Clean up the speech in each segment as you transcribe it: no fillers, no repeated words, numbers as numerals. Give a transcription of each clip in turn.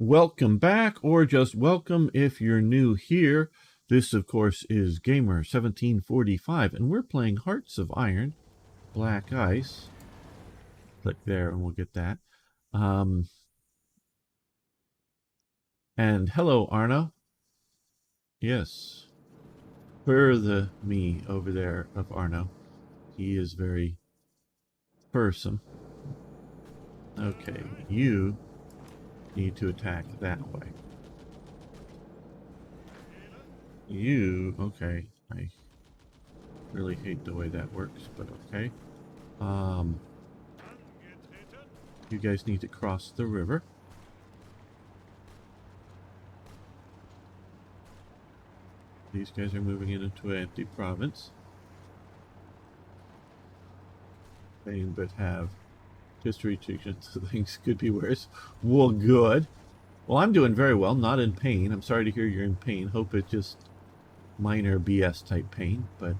Welcome back, or just welcome if you're new here. This, of course, is Gamer 1745, and we're playing Hearts of Iron, Black Ice. Click there and we'll get that. And hello, Arno. Yes, the me over there of Arno. He is very fearsome. Okay, you need to attack that way. You, okay, I really hate the way that works, but okay. You guys need to cross the river. These guys are moving into an empty province. But have history treatment, so things could be worse. Well, good. Well, I'm doing very well, not in pain. I'm sorry to hear you're in pain. Hope it's just minor BS type pain, but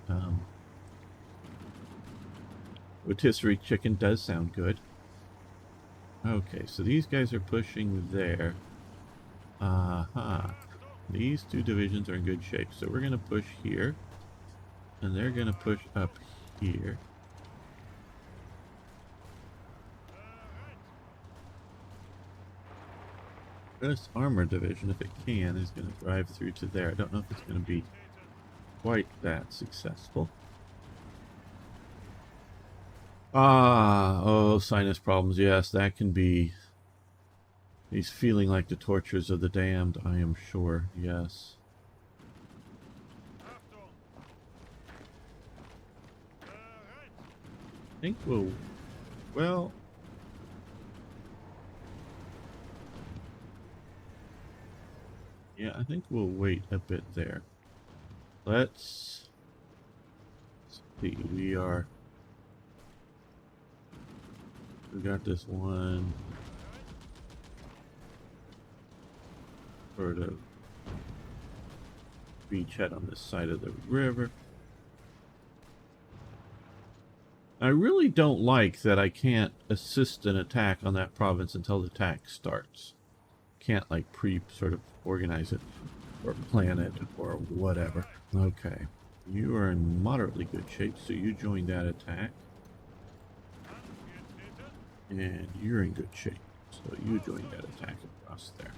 rotisserie chicken does sound good. Okay, so these guys are pushing there. These two divisions are in good shape, so we're going to push here, and they're going to push up here. This armor division, if it can, is going to drive through to there. I don't know if it's going to be quite that successful. Oh, sinus problems. Yes, that can be. He's feeling like the tortures of the damned, I am sure. Yes. I think we'll. Well. Yeah, I think we'll wait a bit there. Let's see. We got this one sort of beachhead on this side of the river. I really don't like that I can't assist an attack on that province until the attack starts. Can't like sort of organize it or plan it or whatever. Okay, you are in moderately good shape, so you join that attack. And you're in good shape, so you join that attack across there.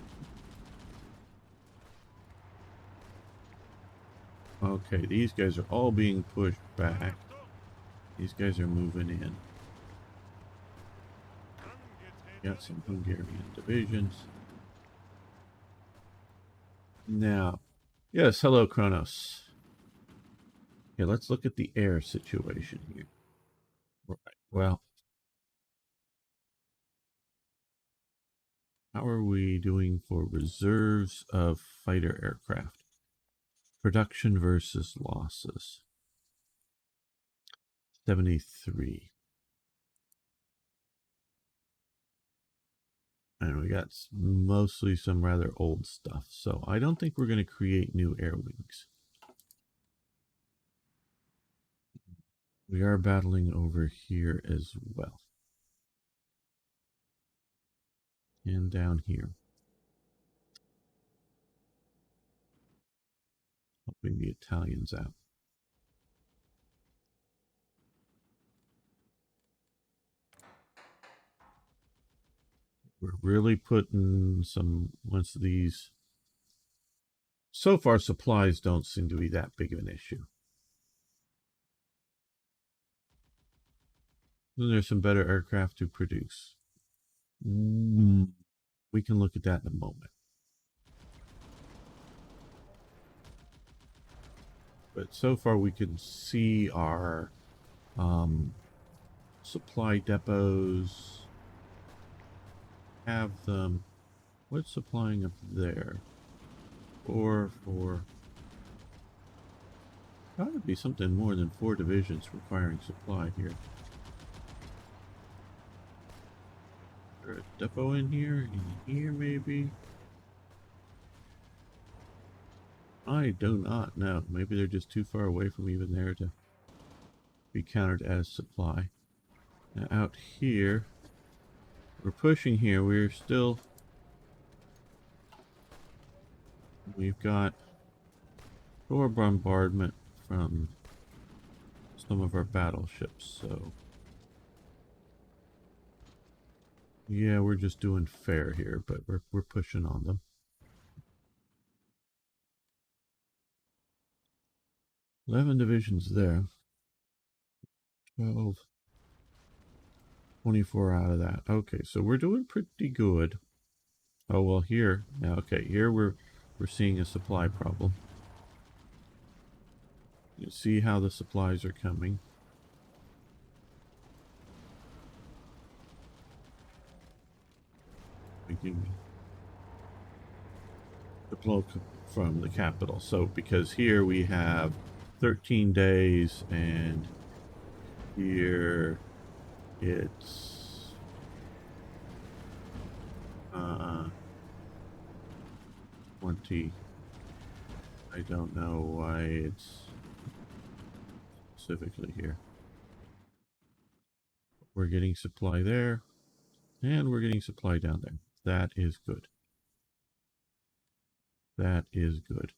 Okay, these guys are all being pushed back. These guys are moving in. Got some Hungarian divisions. Now, yes, hello, Kronos. Okay, let's look at the air situation here. Right, well, how are we doing for reserves of fighter aircraft? Production versus losses. 73. And we got mostly some rather old stuff, so I don't think we're going to create new air wings. We are battling over here as well. And down here. Helping the Italians out. We're really putting once these, so far supplies don't seem to be that big of an issue. Then there's some better aircraft to produce. We can look at that in a moment. But so far we can see our supply depots. Have them. What's supplying up there? For gotta be something more than 4 divisions requiring supply here. Is there a depot in here? In here maybe? I do not know. Maybe they're just too far away from even there to be counted as supply. Now out here, we're pushing here. We're still We've got shore bombardment from some of our battleships, so yeah, we're just doing fair here, but we're pushing on them. 11 divisions there. 12. 24 out of that. Okay, so we're doing pretty good. Oh well, here now. Okay, here we're seeing a supply problem. You see how the supplies are coming. Making the cloak from the capital. So because here we have 13 days, and here it's 20. I don't know why it's specifically here. We're getting supply there, and we're getting supply down there. That is good. That is good.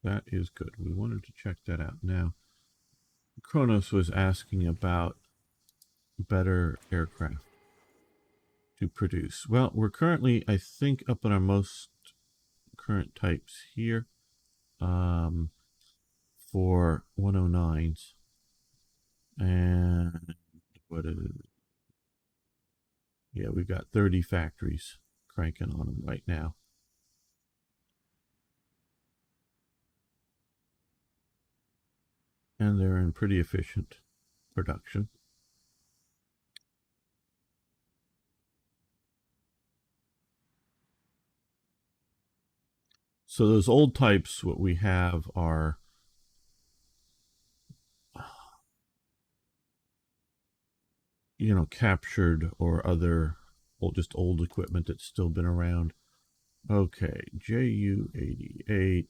That is good. We wanted to check that out. Now, Kronos was asking about better aircraft to produce. Well, we're currently, I think, up on our most current types here for 109s. And what is it? Yeah, we've got 30 factories cranking on them right now. And they're in pretty efficient production. So those old types, what we have are captured or other just old equipment that's still been around. Okay, JU-88.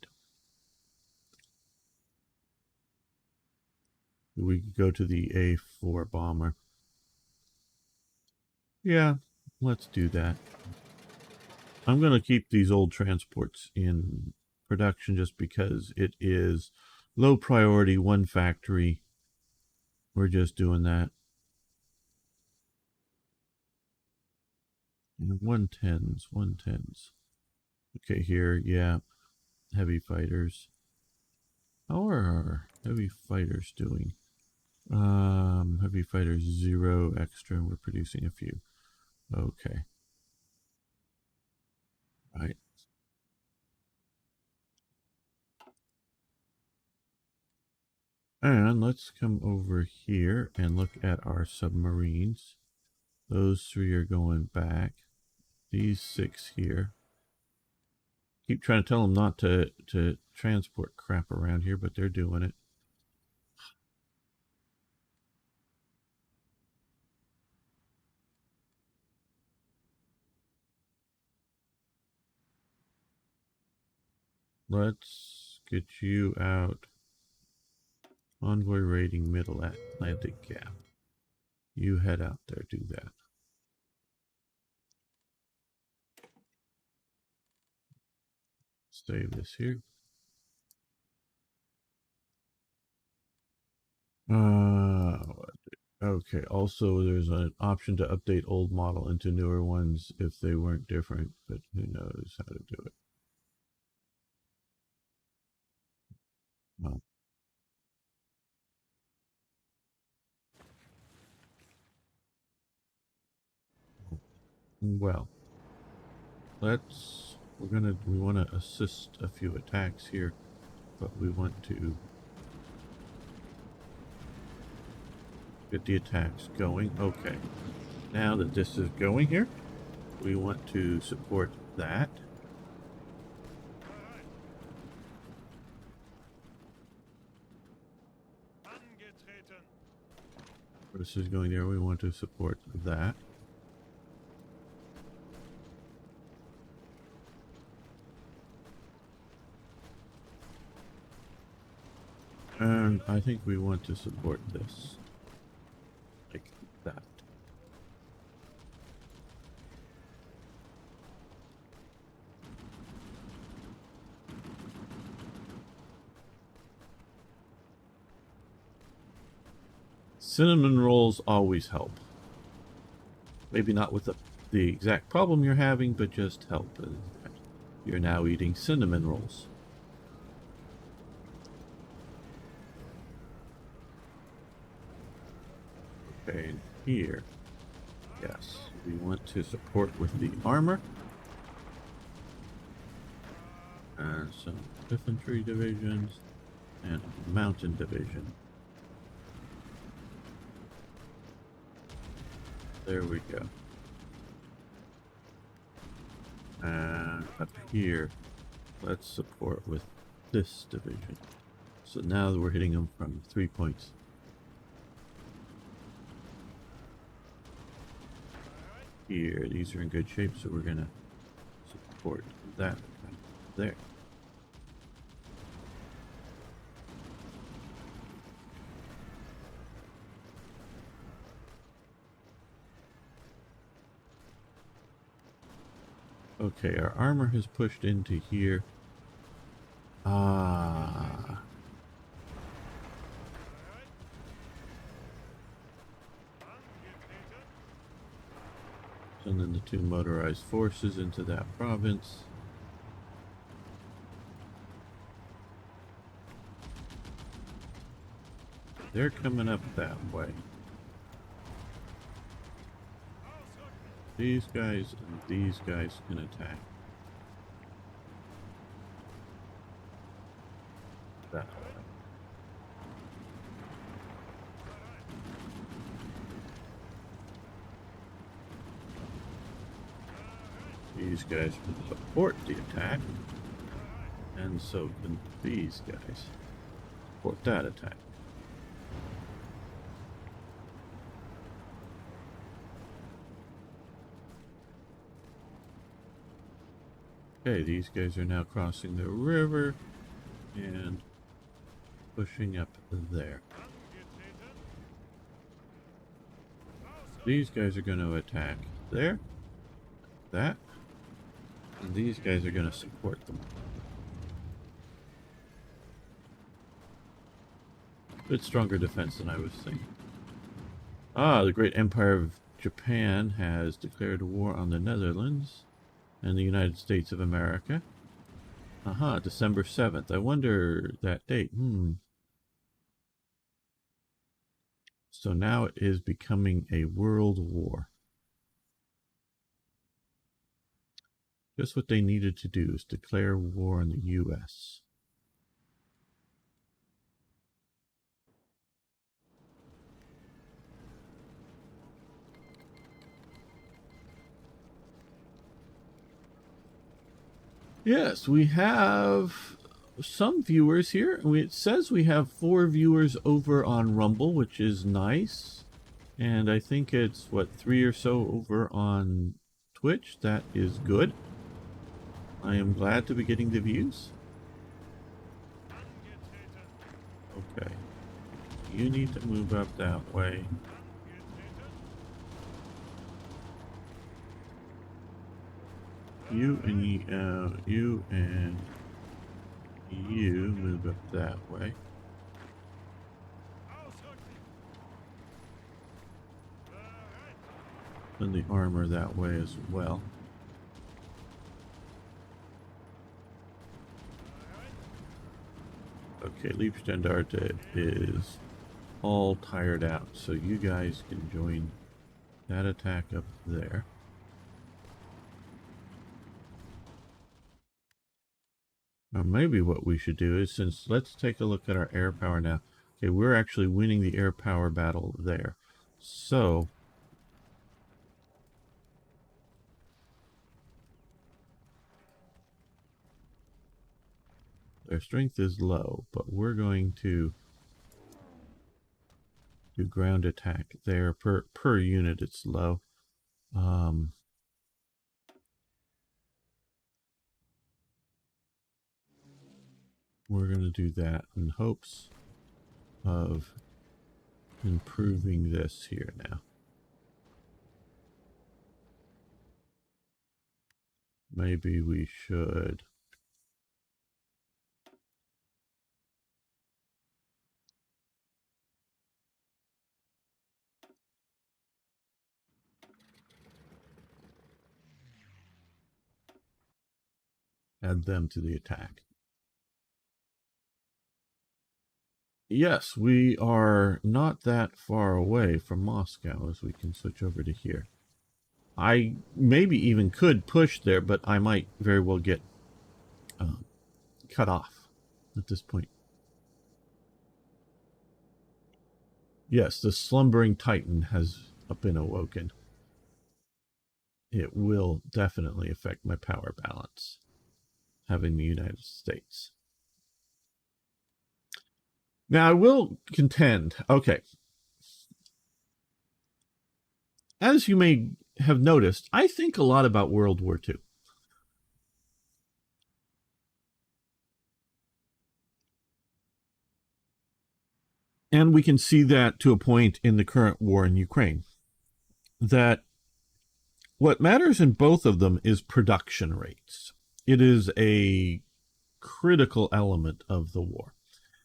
We could go to the A4 bomber. Yeah, let's do that. I'm going to keep these old transports in production just because it is low priority, one factory. We're just doing that. And 110s, 110s. Okay, here, yeah, heavy fighters. How are our heavy fighters doing? Heavy fighters 0 extra. We're producing a few. Okay. Right. And let's come over here and look at our submarines. Those 3 are going back. These 6 here. Keep trying to tell them not to transport crap around here, but they're doing it. Let's get you out. Envoy rating Middle Atlantic Gap. You head out there, do that. Save this here. Okay, also there's an option to update old model into newer ones if they weren't different, but who knows how to do it. Oh. Well, we want to assist a few attacks here, but we want to get the attacks going. Okay, now that this is going here, we want to support that. This is going there, we want to support that. And I think we want to support this. Like that. Cinnamon rolls always help. Maybe not with the exact problem you're having, but just help. You're now eating cinnamon rolls. Okay, and here, yes, we want to support with the armor. And some infantry divisions and mountain division. There we go. And up here, let's support with this division. So now we're hitting them from 3 points. Here, these are in good shape, so we're gonna support that there. Okay, our armor has pushed into here. Ah. And then the 2 motorized forces into that province. They're coming up that way. These guys and these guys can attack. That way. These guys can support the attack. And so can these guys support that attack. Okay, these guys are now crossing the river and pushing up there. These guys are going to attack there, that, and these guys are going to support them. Bit stronger defense than I was thinking. Ah, the great empire of Japan has declared war on the Netherlands and the United States of America. Aha, December 7th. I wonder that date. So now it is becoming a world war. Just what they needed to do is declare war on the U.S. Yes, we have some viewers here. It says we have 4 viewers over on Rumble, which is nice. And I think it's, what, 3 or so over on Twitch. That is good. I am glad to be getting the views. Okay. You need to move up that way. You and you move up that way. And the armor that way as well. Okay, Liebstandarte is all tired out, so you guys can join that attack up there. Now maybe what we should do is, let's take a look at our air power now. Okay, we're actually winning the air power battle there. So their strength is low, but we're going to do ground attack there. Per unit it's low. We're going to do that in hopes of improving this here now. Maybe we should add them to the attack. Yes, we are not that far away from Moscow, as we can switch over to here. I maybe even could push there, but I might very well get cut off at this point. Yes, the slumbering titan has been awoken. It will definitely affect my power balance, having the United States. Now, I will contend, okay, as you may have noticed, I think a lot about World War II. And we can see that to a point in the current war in Ukraine, that what matters in both of them is production rates. It is a critical element of the war,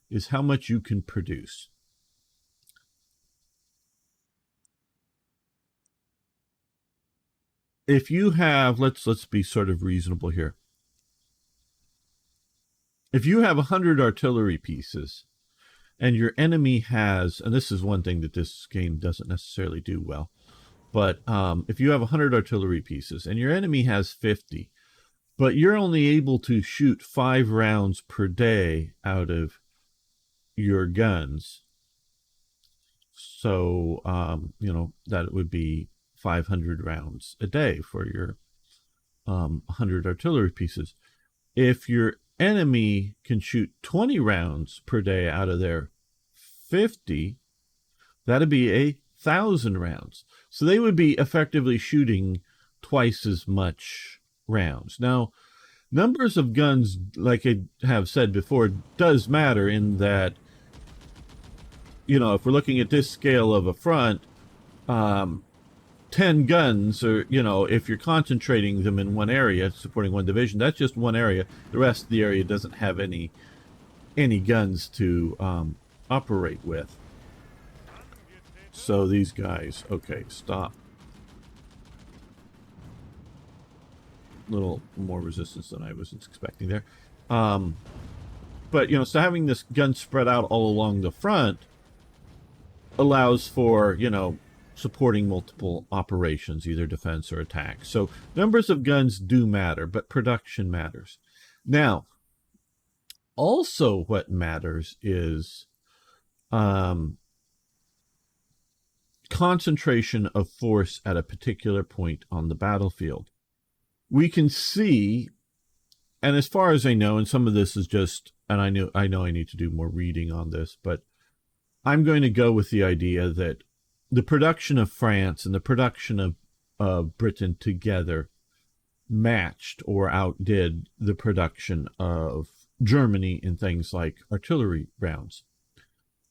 is how much you can produce. If you have, let's be sort of reasonable here. If you have 100 artillery pieces and your enemy has, and this is one thing that this game doesn't necessarily do well, but if you have 100 artillery pieces and your enemy has 50, but you're only able to shoot 5 rounds per day out of your guns, so that would be 500 rounds a day for your 100 artillery pieces. If your enemy can shoot 20 rounds per day out of their 50, that'd be 1,000 rounds. So they would be effectively shooting twice as much rounds. Now, numbers of guns, like I have said before, does matter in that, if we're looking at this scale of a front, 10 guns, or, if you're concentrating them in one area, supporting one division, that's just one area. The rest of the area doesn't have any guns to operate with. So these guys, okay, stop. A little more resistance than I was expecting there. But, so having this gun spread out all along the front allows for, supporting multiple operations, either defense or attack. So numbers of guns do matter, but production matters. Now, also what matters is concentration of force at a particular point on the battlefield. We can see, and as far as I know, and some of this is just, and I know I need to do more reading on this, but I'm going to go with the idea that the production of France and the production of Britain together matched or outdid the production of Germany in things like artillery rounds.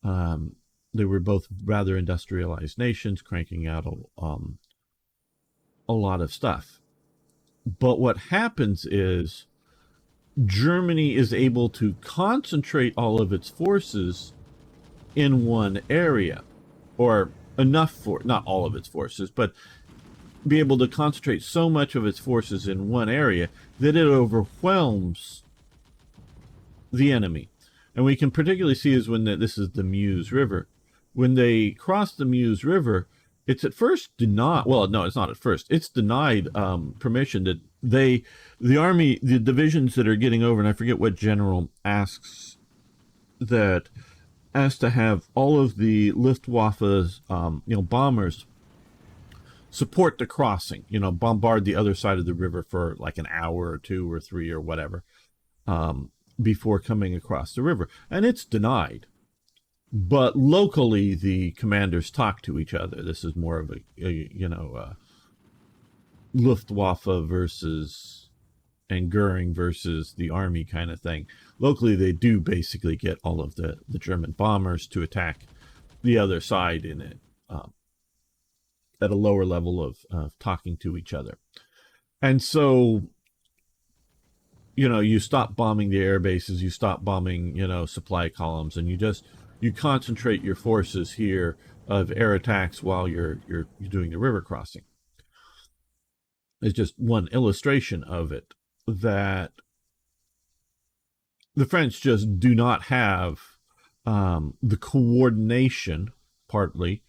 They were both rather industrialized nations, cranking out a lot of stuff. But what happens is Germany is able to concentrate all of its forces in one area, or enough for, not all of its forces, but be able to concentrate so much of its forces in one area that it overwhelms the enemy. And we can particularly see is when this is the Meuse River. When they cross the Meuse River, it's at first denied, well, no, it's not at first, it's denied permission that the army, the divisions that are getting over, and I forget what general asks to have all of the Luftwaffe's, bombers support the crossing, bombard the other side of the river for like an hour or 2 or 3 or whatever, before coming across the river. And it's denied. But locally, the commanders talk to each other. This is more of a Luftwaffe versus and Goering versus the army kind of thing. Locally, they do basically get all of the German bombers to attack the other side in it at a lower level of talking to each other. And so, you stop bombing the air bases, you stop bombing, supply columns, and you concentrate your forces here of air attacks while you're doing the river crossing. It's just one illustration of it, that the French just do not have the coordination, partly,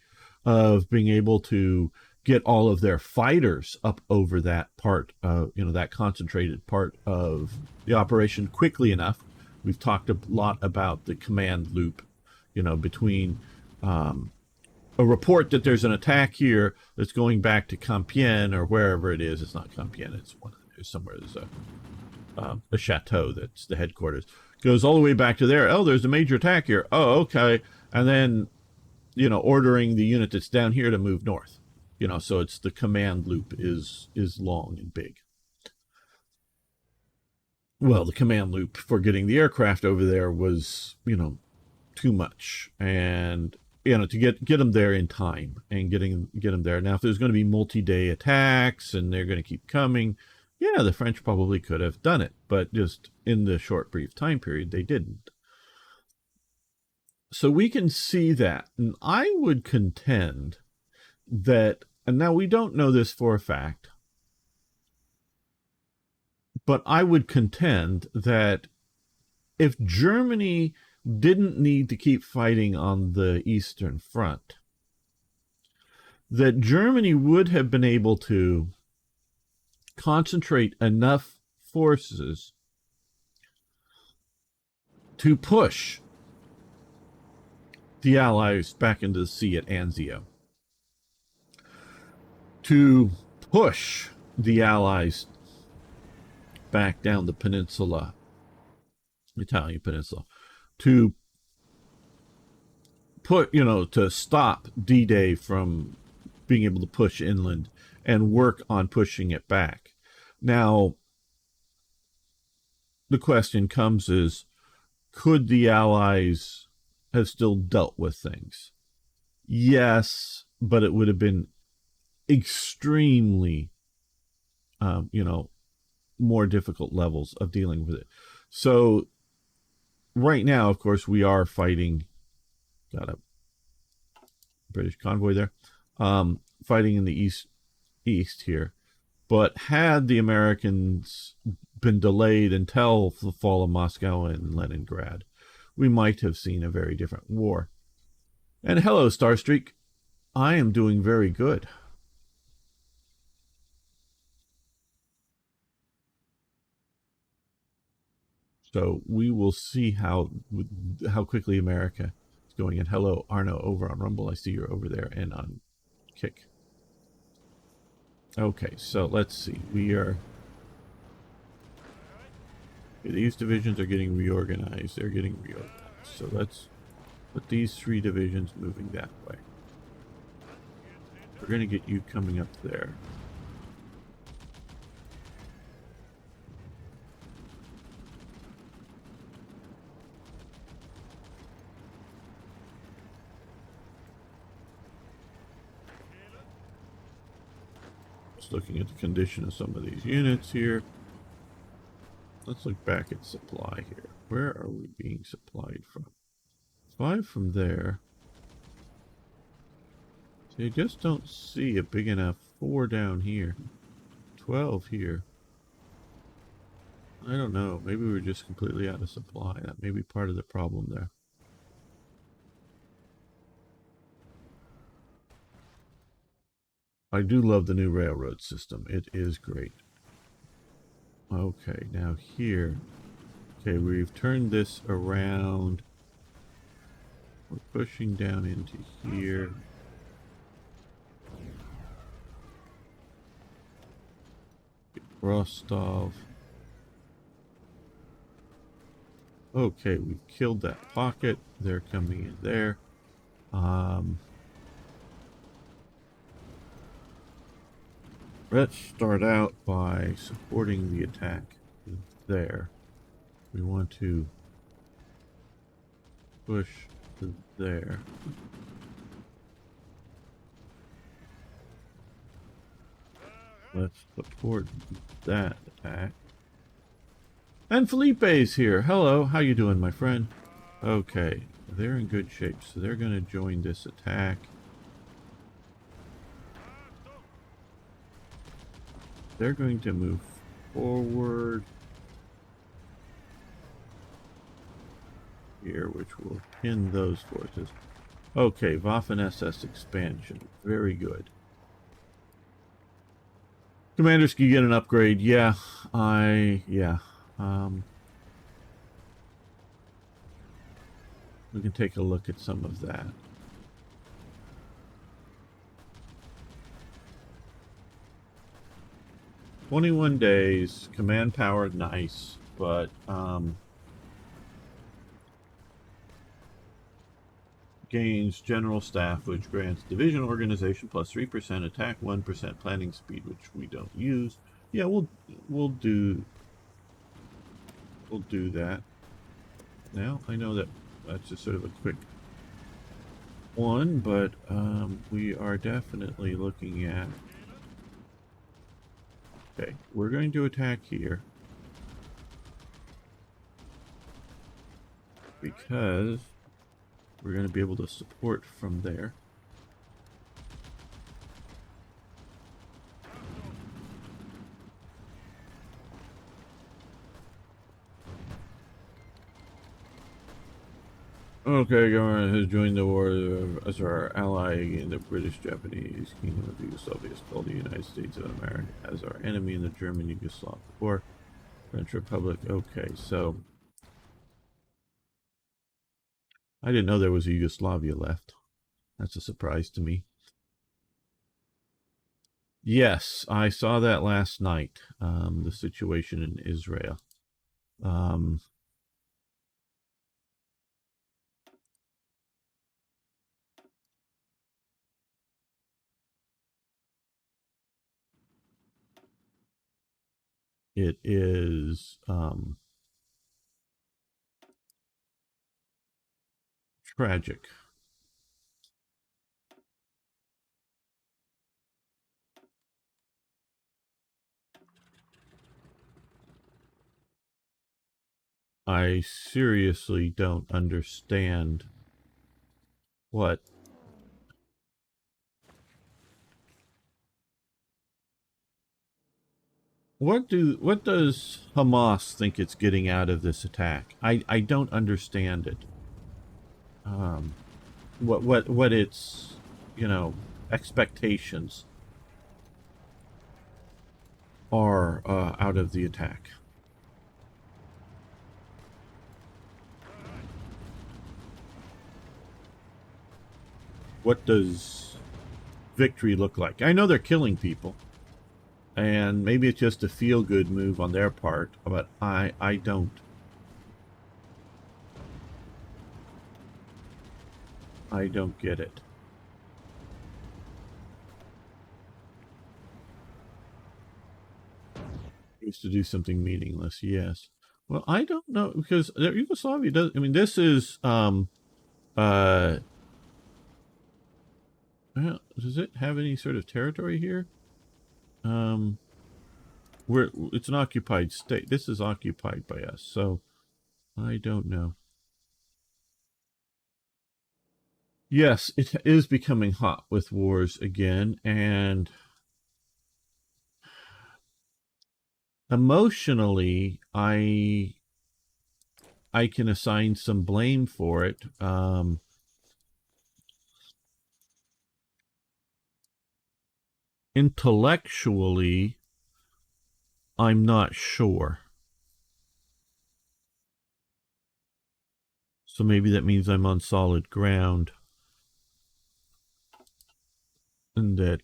of being able to get all of their fighters up over that part of, that concentrated part of the operation quickly enough. We've talked a lot about the command loop, between a report that there's an attack here that's going back to Compiègne or wherever it is. It's not Compiègne. It's somewhere. There's a chateau that's the headquarters. Goes all the way back to there. Oh, there's a major attack here. Oh, okay. And then, ordering the unit that's down here to move north. So it's the command loop is long and big. Well, the command loop for getting the aircraft over there was, too much. And to get them there in time and get them there. Now, if there's going to be multi-day attacks and they're going to keep coming, the French probably could have done it, but just in the short, brief time period, they didn't. So we can see that, and I would contend that, and now we don't know this for a fact, but I would contend that if Germany didn't need to keep fighting on the Eastern Front, that Germany would have been able to concentrate enough forces to push the Allies back into the sea at Anzio, to push the Allies back down the peninsula, Italian peninsula, to to stop D-Day from being able to push inland and work on pushing it back. Now, the question comes is, could the Allies have still dealt with things? Yes, but it would have been extremely, more difficult levels of dealing with it. So right now, of course, we are fighting, got a British convoy there, fighting in the east here. But had the Americans been delayed until the fall of Moscow and Leningrad, we might have seen a very different war. And hello, Starstreak. I am doing very good. So we will see how quickly America is going. And hello, Arno, over on Rumble. I see you're over there, and on Kick. Okay, so let's see. These divisions are getting reorganized. They're getting reorganized. So let's put these 3 divisions moving that way. We're going to get you coming up there. Just looking at the condition of some of these units here. Let's look back at supply here. Where are we being supplied from? 5 from there. So you just don't see a big enough 4 down here. 12 here. I don't know. Maybe we're just completely out of supply. That may be part of the problem there. I do love the new railroad system. It is great. Okay, now here. Okay, we've turned this around. We're pushing down into here. Rostov. Okay, we've killed that pocket. They're coming in there. Let's start out by supporting the attack there. We want to push to there. Let's support that attack. And Felipe's here. Hello, how you doing, my friend? Okay, they're in good shape, so they're going to join this attack. They're going to move forward here, which will pin those forces. Okay, Waffen-SS expansion. Very good. Commanders can get an upgrade. Yeah, we can take a look at some of that. "21 days, command power, nice, but gains general staff, which grants division organization plus 3% attack, 1% planning speed, which we don't use. Yeah, we'll do that. Now I know that's just sort of a quick one, but we are definitely looking at. Okay, we're going to attack here because we're going to be able to support from there. Okay, government has joined the war as our ally in the British-Japanese Kingdom of Yugoslavia, is called the United States of America, as our enemy in the German-Yugoslav War. French Republic. Okay, so I didn't know there was a Yugoslavia left. That's a surprise to me. Yes, I saw that last night. The situation in Israel. It is tragic. I seriously don't understand what does Hamas think it's getting out of this attack? I don't understand it. What its, expectations are out of the attack. What does victory look like? I know they're killing people, and maybe it's just a feel-good move on their part, but I don't. I don't get it. Used to do something meaningless, yes. Well, I don't know, because Yugoslavia does. I mean, this is well, does it have any sort of territory here? Where it's an occupied state. This is occupied by us, so I don't know. Yes, it is becoming hot with wars again, and emotionally, I can assign some blame for it. Intellectually, I'm not sure. So maybe that means I'm on solid ground. And that,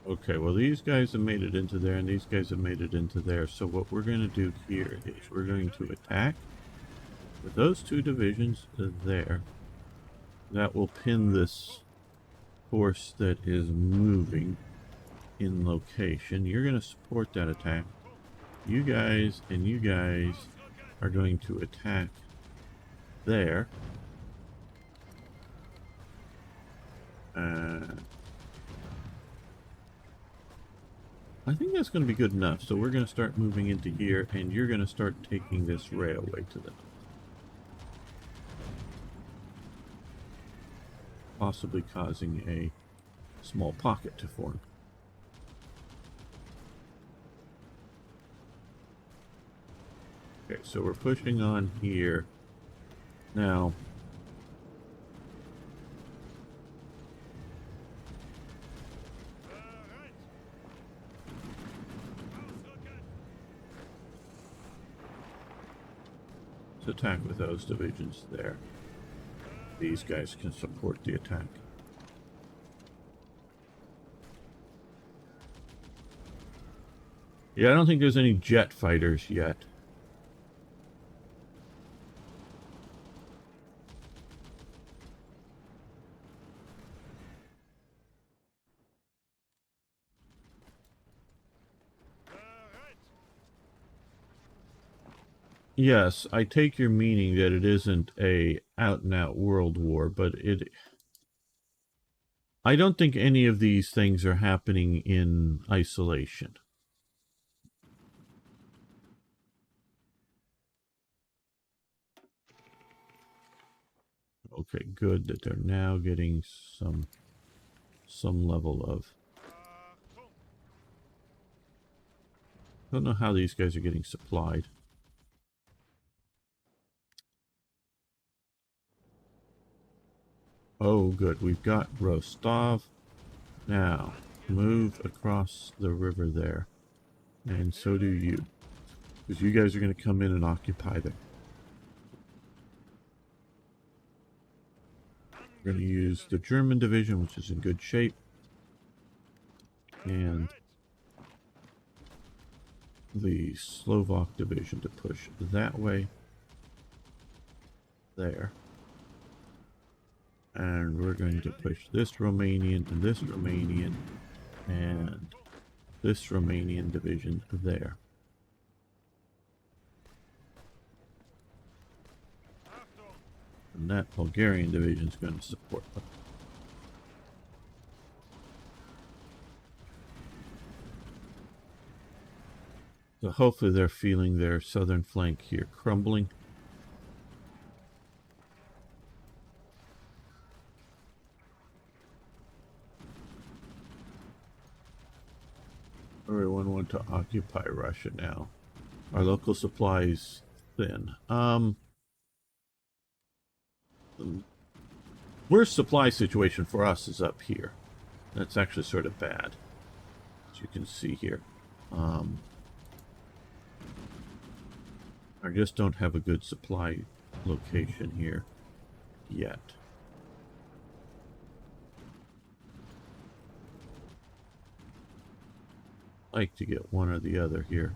Okay, well these guys have made it into there and these guys have made it into there. So what we're going to do here is we're going to attack with those two divisions there. That will pin this force that is moving in location. You're going to support that attack. You guys and you guys are going to attack there. I think that's going to be good enough. So we're going to start moving into here, and you're going to start taking this railway to the north. Possibly causing a small pocket to form. Okay, so we're pushing on here. Now, let's attack with those divisions there. These guys can support the attack. Yeah, I don't think there's any jet fighters yet. Yes, I take your meaning that it isn't a out-and-out world war, but I don't think any of these things are happening in isolation. Okay, good that they're now getting some level of... I don't know how these guys are getting supplied. Oh, good. We've got Rostov. Now, move across the river there. And so do you. Because you guys are going to come in and occupy them. We're going to use the German division, which is in good shape. And the Slovak division to push that way. There. And we're going to push this Romanian and this Romanian and this Romanian division there. And that Bulgarian division is going to support them. So hopefully they're feeling their southern flank here crumbling. Everyone want to occupy Russia now. Our local supplies thin. The worst supply situation for us is up here. That's actually sort of bad, as you can see here. I just don't have a good supply location here yet. Like to get one or the other here.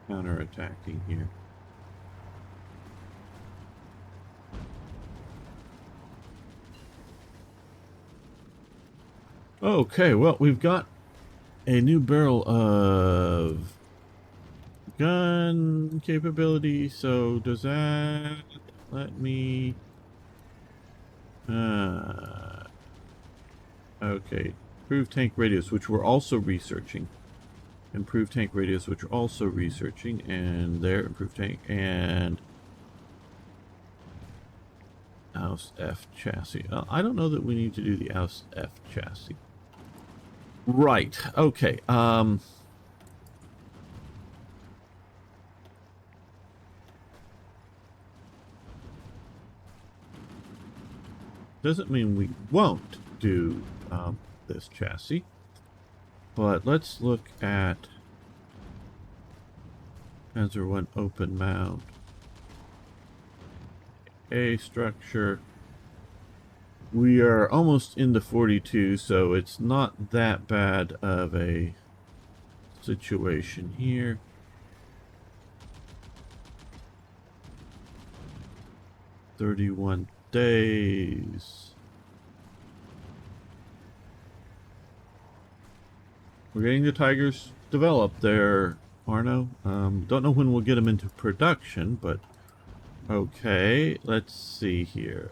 Counter-attacking here. Okay, well, we've got a new barrel of gun capability, so does that let me... okay, improved tank radius, which we're also researching. Improved tank radius, which we're also researching, and there, improved tank, and... Aus F chassis. I don't know that we need to do the Aus F chassis. Right, okay, doesn't mean we won't. do this chassis. But let's look at Panzer 1 open mound. A structure. We are almost into 42, so it's not that bad of a situation here. "31 days. We're getting the Tigers developed there, Arno. Don't know when we'll get them into production, but okay. Let's see here.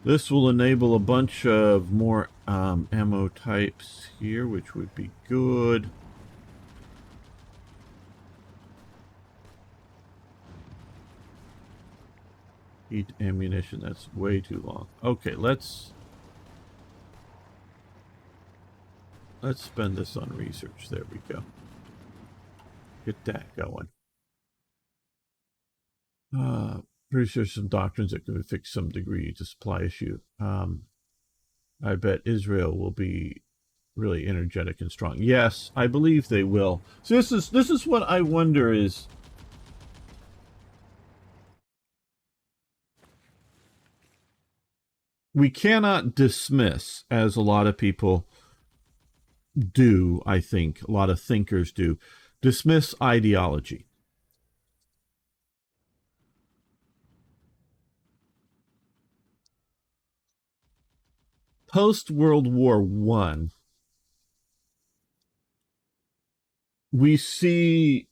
This will enable a bunch of more ammo types here, which would be good. Heat ammunition, that's way too long. Okay, let's spend this on research. There we go. Get that going. Pretty sure some doctrines that can fix some degree to supply issue. I bet Israel will be really energetic and strong. Yes, I believe they will. So this is what I wonder is, we cannot dismiss, as a lot of people do, I think, a lot of thinkers do, dismiss ideology. Post-World War I, we see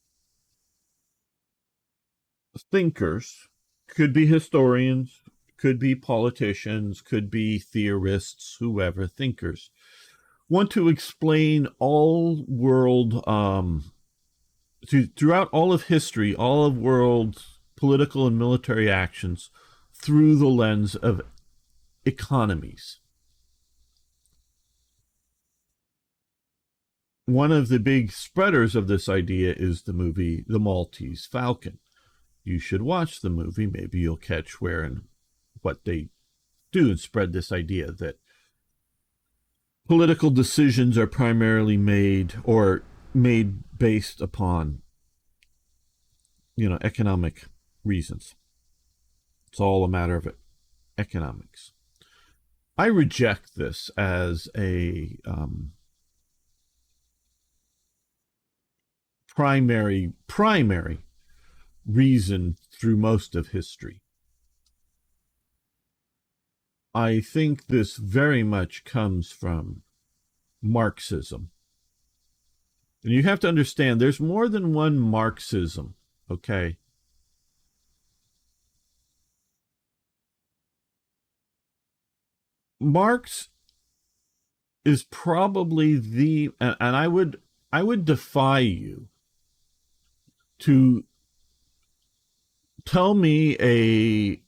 thinkers, could be historians, could be politicians, could be theorists, whoever, thinkers, want to explain all world, throughout all of history, all of world's political and military actions through the lens of economies. One of the big spreaders of this idea is the movie The Maltese Falcon. You should watch the movie. Maybe you'll catch where and what they do and spread this idea that political decisions are primarily made based upon, economic reasons. It's all a matter of economics. I reject this as a primary reason through most of history. I think this very much comes from Marxism. And you have to understand, there's more than one Marxism, okay? Marx is probably and I would defy you to tell me a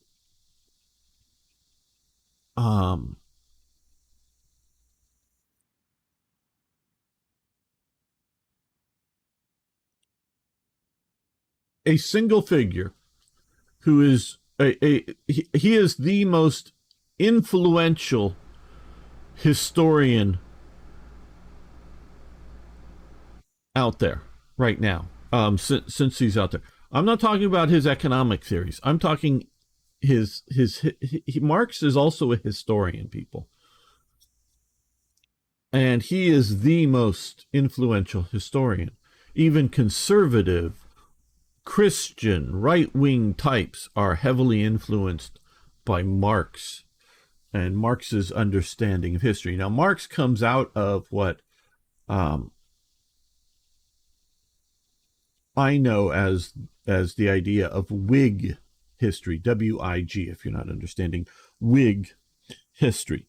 single figure who is he is the most influential historian out there right now, since he's out there. I'm not talking about his economic theories. I'm talking Marx is also a historian, people. And he is the most influential historian. Even conservative, Christian, right-wing types are heavily influenced by Marx and Marx's understanding of history. Now, Marx comes out of what I know as the idea of Whig history, W-I-G, if you're not understanding Whig history,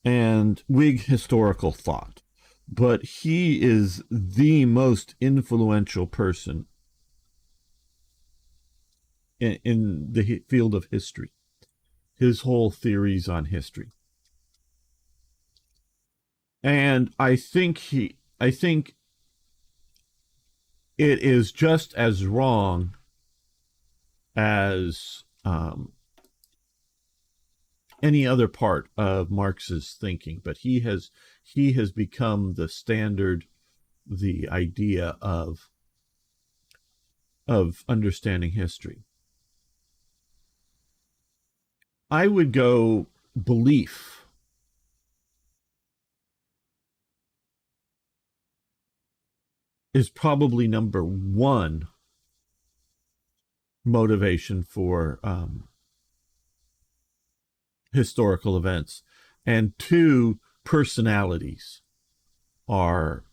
and Whig historical thought. But he is the most influential person in the field of history. His whole theories on history. And I think it is just as wrong as any other part of Marx's thinking, but he has become the standard, the idea of understanding history. I would go belief is probably number one motivation for historical events, and two, personalities are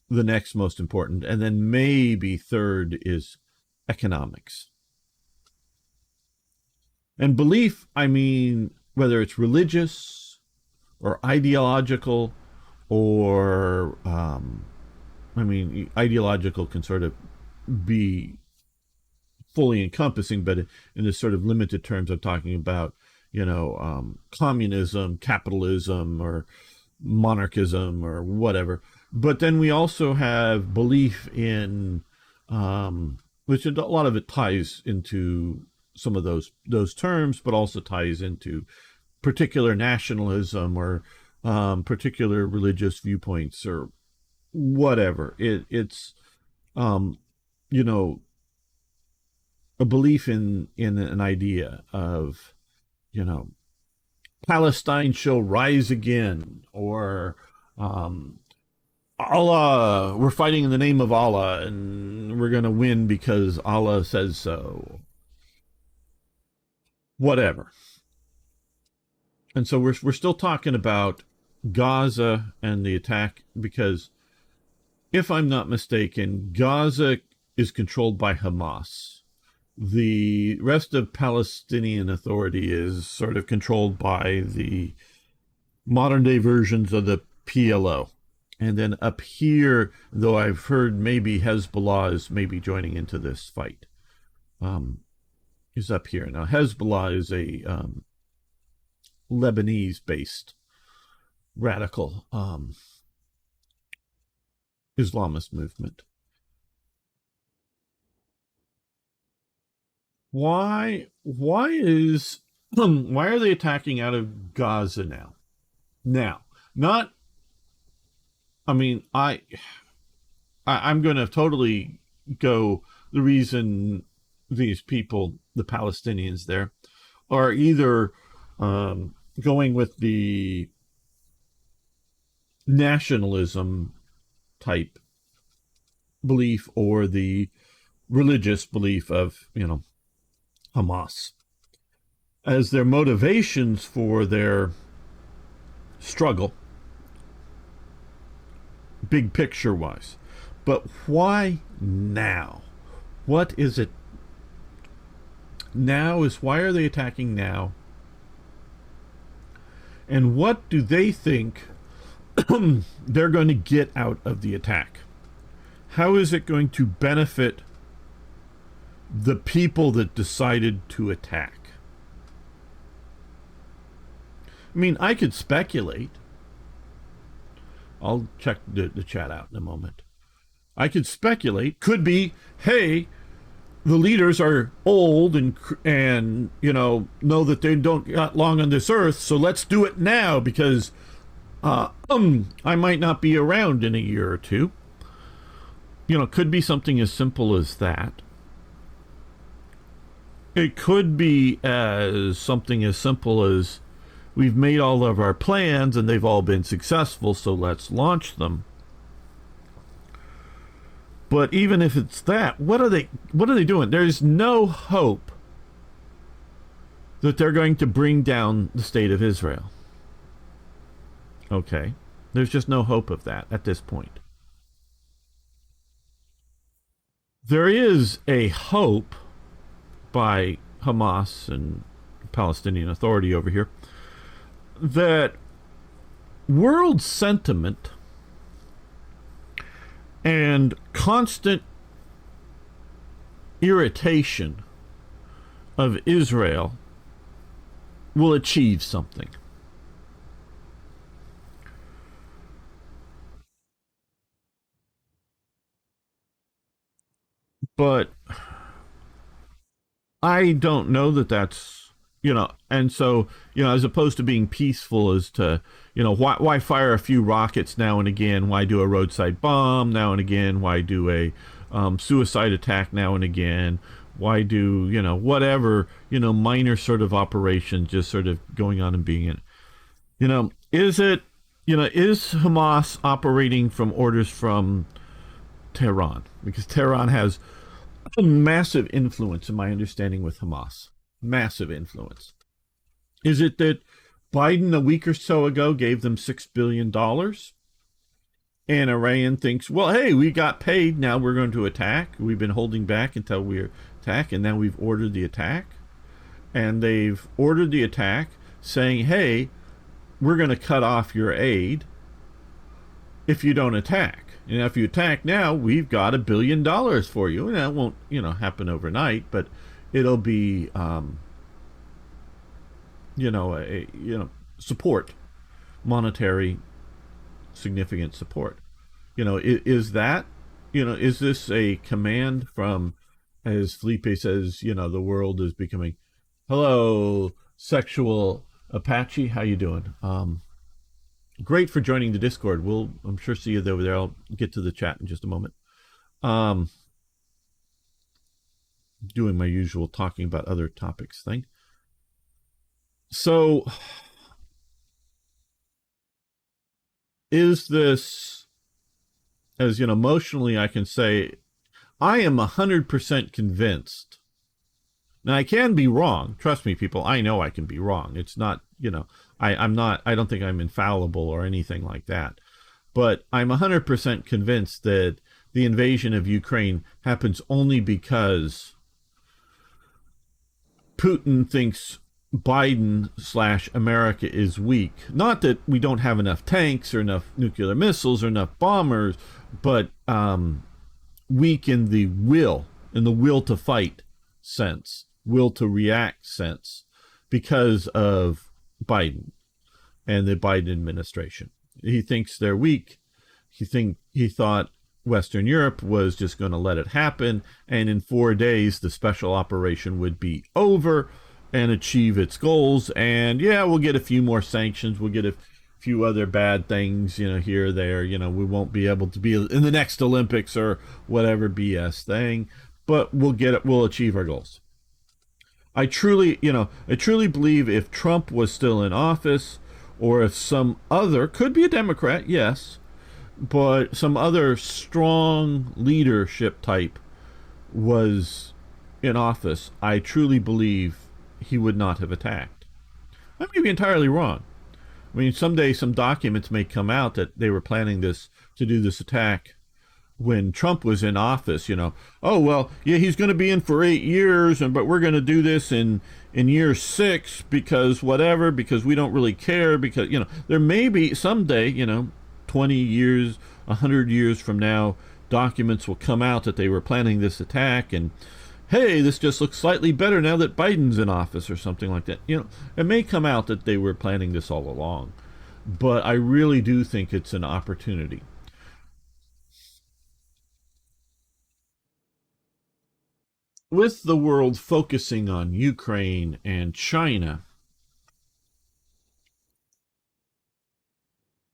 the next most important, and then maybe third is economics. And belief, I mean, whether it's religious or ideological or I mean, ideological can sort of be fully encompassing, but in this sort of limited terms, I'm talking about, communism, capitalism, or monarchism, or whatever. But then we also have belief in, which a lot of it ties into some of those terms, but also ties into particular nationalism or particular religious viewpoints or whatever. It's um, you know a belief in an idea of, you know Palestine shall rise again, or Allah, we're fighting in the name of Allah and we're going to win because Allah says so, whatever. And so we're still talking about Gaza and the attack, because if I'm not mistaken, Gaza is controlled by Hamas. The rest of Palestinian Authority is sort of controlled by the modern day versions of the PLO. And then up here, though I've heard maybe Hezbollah is maybe joining into this fight, is up here. Now, Hezbollah is a Lebanese based radical Islamist movement. Why are they attacking out of Gaza now? Now, not I mean, I'm going to totally go the reason these people, the Palestinians there, are either going with the nationalism type belief or the religious belief of, Hamas as their motivations for their struggle, big picture wise. But why now? What is it now? Why are they attacking now? And what do they think they're going to get out of the attack? How is it going to benefit the people that decided to attack? I mean, I could speculate. I'll check the chat out in a moment. I could speculate. Could be, hey, the leaders are old and know that they don't got long on this earth, so let's do it now because I might not be around in a year or two. Could be something as simple as that. It could be as something as simple as we've made all of our plans and they've all been successful, so let's launch them. But even if it's that, what are they doing? There's no hope that they're going to bring down the state of Israel. Okay. There's just no hope of that at this point. There is a hope by Hamas and Palestinian Authority over here that world sentiment and constant irritation of Israel will achieve something. But I don't know that that's, and so, as opposed to being peaceful as to, why fire a few rockets now and again? Why do a roadside bomb now and again? Why do a suicide attack now and again? Why do, whatever, minor sort of operation just sort of going on and being in? Is it, is Hamas operating from orders from Tehran? Because Tehran has a massive influence, in my understanding, with Hamas. Massive influence. Is it that Biden a week or so ago gave them $6 billion? And Iran thinks, well, hey, we got paid. Now we're going to attack. We've been holding back until we attack, and now we've ordered the attack. And they've ordered the attack saying, hey, we're going to cut off your aid if you don't attack. And if you attack now, we've got $1 billion for you. And that won't, happen overnight, but it'll be, support, monetary, significant support. Is that, is this a command from, as Felipe says, the world is becoming, hello, sexual Apache, how you doing? Great for joining the Discord. I'm sure see you over there. I'll get to the chat in just a moment. Doing my usual talking about other topics thing. So, is this, as emotionally I can say, I am 100% convinced. Now, I can be wrong. Trust me, people. I know I can be wrong. It's not, I'm not, I don't think I'm infallible or anything like that. But I'm 100% convinced that the invasion of Ukraine happens only because Putin thinks Biden/America is weak. Not that we don't have enough tanks or enough nuclear missiles or enough bombers, but weak in the will to fight sense, will to react sense, because of Biden and the Biden administration. He thinks they're weak. He thought Western Europe was just going to let it happen, and in 4 days the special operation would be over and achieve its goals. And yeah, we'll get a few more sanctions. We'll get a few other bad things, here or there. We won't be able to be in the next Olympics or whatever BS thing, but we'll achieve our goals. I truly believe if Trump was still in office, or if some other, could be a Democrat, yes, but some other strong leadership type was in office, I truly believe he would not have attacked. I may be entirely wrong. I mean, someday some documents may come out that they were planning to do this attack when Trump was in office. Oh, well, yeah, he's going to be in for 8 years, but we're going to do this in year 6 because we don't really care, because, there may be someday, 20 years, 100 years from now, documents will come out that they were planning this attack, and hey, this just looks slightly better now that Biden's in office or something like that. It may come out that they were planning this all along, but I really do think it's an opportunity. With the world focusing on Ukraine and China,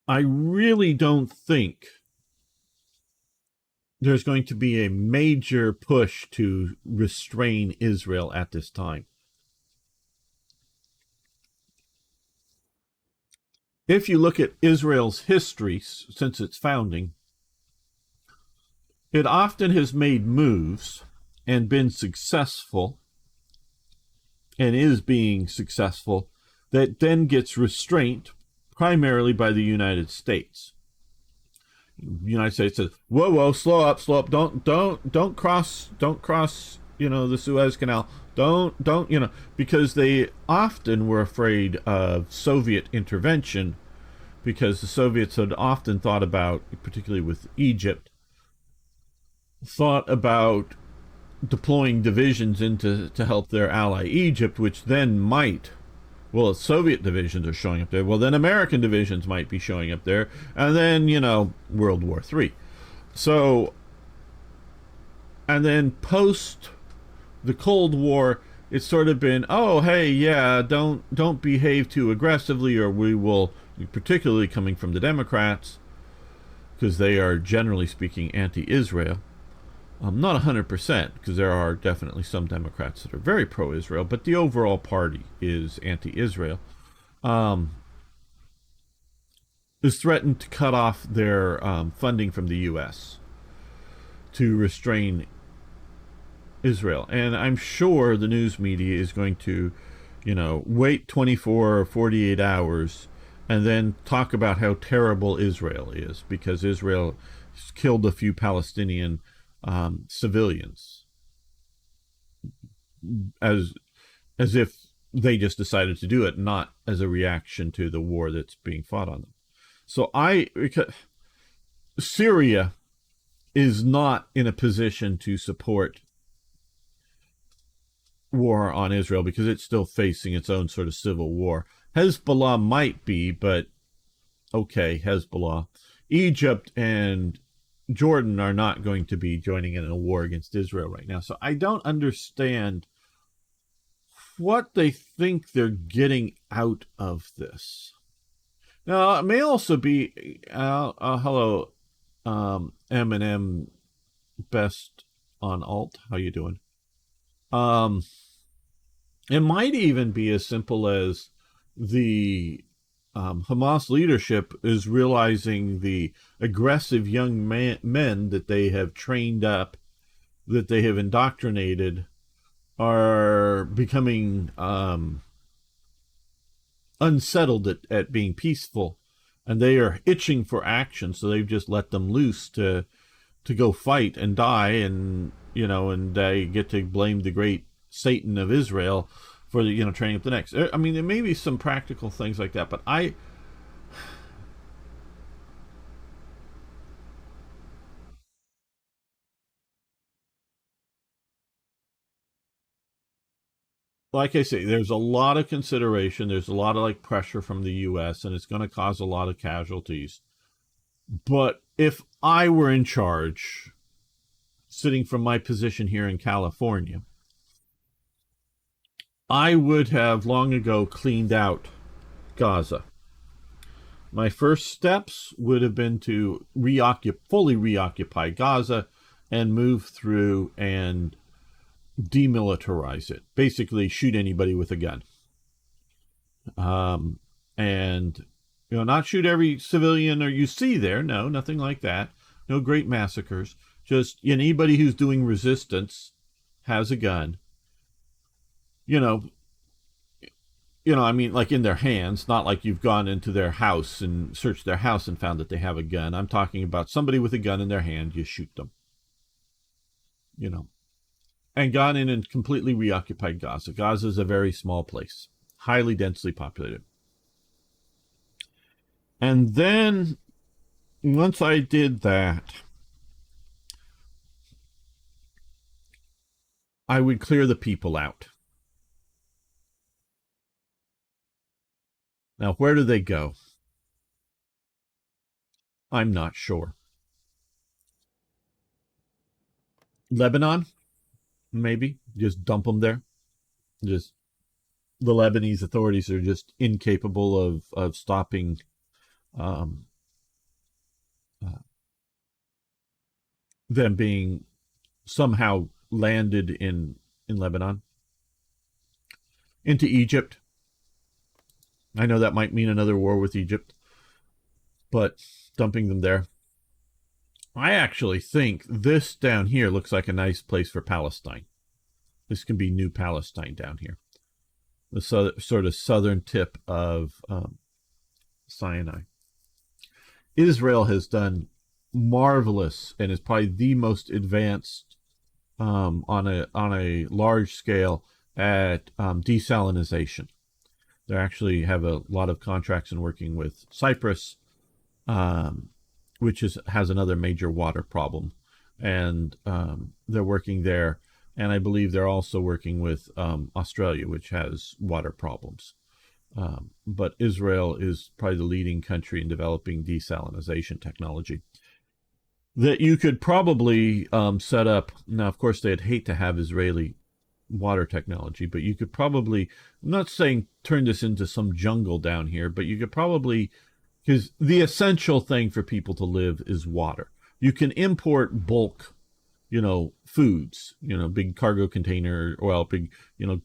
I really don't think there's going to be a major push to restrain Israel at this time. If you look at Israel's history since its founding, it often has made moves and been successful, and is being successful, that then gets restrained primarily by the United States. The United States says, whoa, slow up, don't cross, the Suez Canal, don't, because they often were afraid of Soviet intervention, because the Soviets had often thought about, particularly with Egypt, thought about deploying divisions to help their ally Egypt, which then might, well, if Soviet divisions are showing up there, well, then American divisions might be showing up there, and then, World War III. So, and then post the Cold War, it's sort of been, oh, hey, yeah, don't behave too aggressively, or we will, particularly coming from the Democrats, because they are generally speaking anti-Israel. Not 100%, because there are definitely some Democrats that are very pro-Israel, but the overall party is anti-Israel. Um, is threatened to cut off their funding from the U.S. to restrain Israel. And I'm sure the news media is going to, wait 24 or 48 hours and then talk about how terrible Israel is because Israel killed a few Palestinian civilians, as as if they just decided to do it, not as a reaction to the war that's being fought on them. So Syria is not in a position to support war on Israel because it's still facing its own sort of civil war. Hezbollah might be, but okay, Hezbollah. Egypt and Jordan are not going to be joining in a war against Israel right now. So I don't understand what they think they're getting out of this. Now, it may also be, hello, M&M Best on Alt. How you doing? It might even be as simple as the Hamas leadership is realizing the aggressive young men that they have trained up, that they have indoctrinated, are becoming unsettled at being peaceful, and they are itching for action. So they've just let them loose to go fight and die, and and they get to blame the great Satan of Israel for training up the next. I mean, there may be some practical things like that, but like I say, there's a lot of consideration. There's a lot of pressure from the U.S., and it's going to cause a lot of casualties. But if I were in charge, sitting from my position here in California, I would have long ago cleaned out Gaza. My first steps would have been to fully reoccupy Gaza and move through and demilitarize it. Basically, shoot anybody with a gun. And not shoot every civilian or you see there. No, nothing like that. No great massacres. Just anybody who's doing resistance has a gun. I mean, like in their hands, not like you've gone into their house and searched their house and found that they have a gun. I'm talking about somebody with a gun in their hand, you shoot them. And gone in and completely reoccupied Gaza. Gaza is a very small place, highly densely populated. And then once I did that, I would clear the people out. Now, where do they go? I'm not sure. Lebanon, maybe. Just dump them there. Just the Lebanese authorities are just incapable of stopping um, them being somehow landed in Lebanon. Into Egypt. I know that might mean another war with Egypt, but dumping them there. I actually think this down here looks like a nice place for Palestine. This can be New Palestine down here. The sort of southern tip of Sinai. Israel has done marvelous and is probably the most advanced on a large scale at desalination. They actually have a lot of contracts in working with Cyprus, which has another major water problem, and they're working there. And I believe they're also working with Australia, which has water problems. But Israel is probably the leading country in developing desalination technology that you could probably set up. Now, of course, they'd hate to have Israeli water technology, but you could probably, I'm not saying turn this into some jungle down here, but you could probably, because the essential thing for people to live is water. You can import bulk, foods, big cargo container, well, big,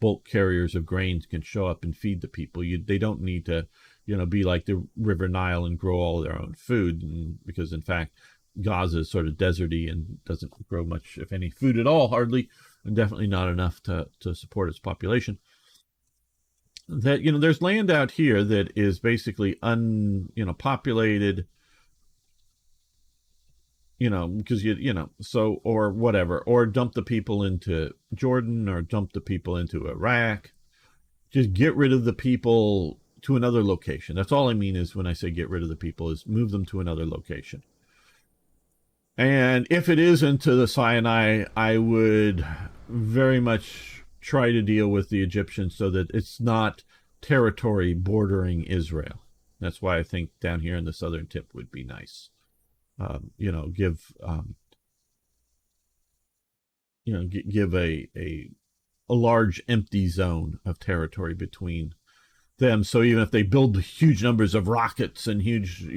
bulk carriers of grains can show up and feed the people. They don't need to, be like the River Nile and grow all their own food, because in fact, Gaza is sort of deserty and doesn't grow much, if any, food at all, hardly, and definitely not enough to support its population. That, there's land out here that is basically populated, because so, or whatever, or dump the people into Jordan or dump the people into Iraq. Just get rid of the people to another location. That's all I mean is when I say get rid of the people is move them to another location. And if it is into the Sinai, I would very much try to deal with the Egyptians so that it's not territory bordering Israel. That's why I think down here in the southern tip would be nice. Give a large empty zone of territory between them. So even if they build huge numbers of rockets and huge,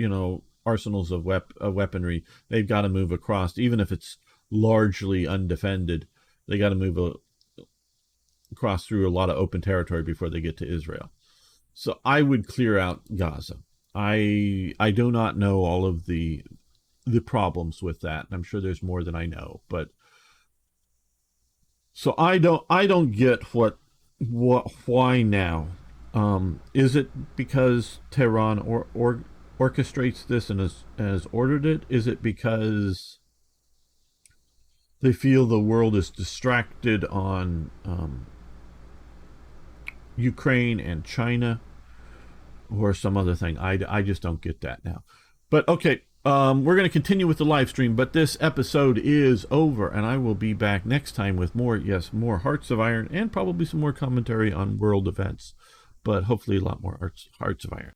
arsenals of weaponry, they've got to move across. Even if it's largely undefended, they got to move across through a lot of open territory before they get to Israel. So I would clear out Gaza. I do not know all of the problems with that. I'm sure there's more than I know, but so I don't get why now. Is it because Tehran orchestrates this and has ordered it? Is it because they feel the world is distracted on Ukraine and China, or some other thing? I just don't get that now. But okay, we're going to continue with the live stream, but this episode is over, and I will be back next time with more Hearts of Iron, and probably some more commentary on world events, but hopefully a lot more Hearts of Iron.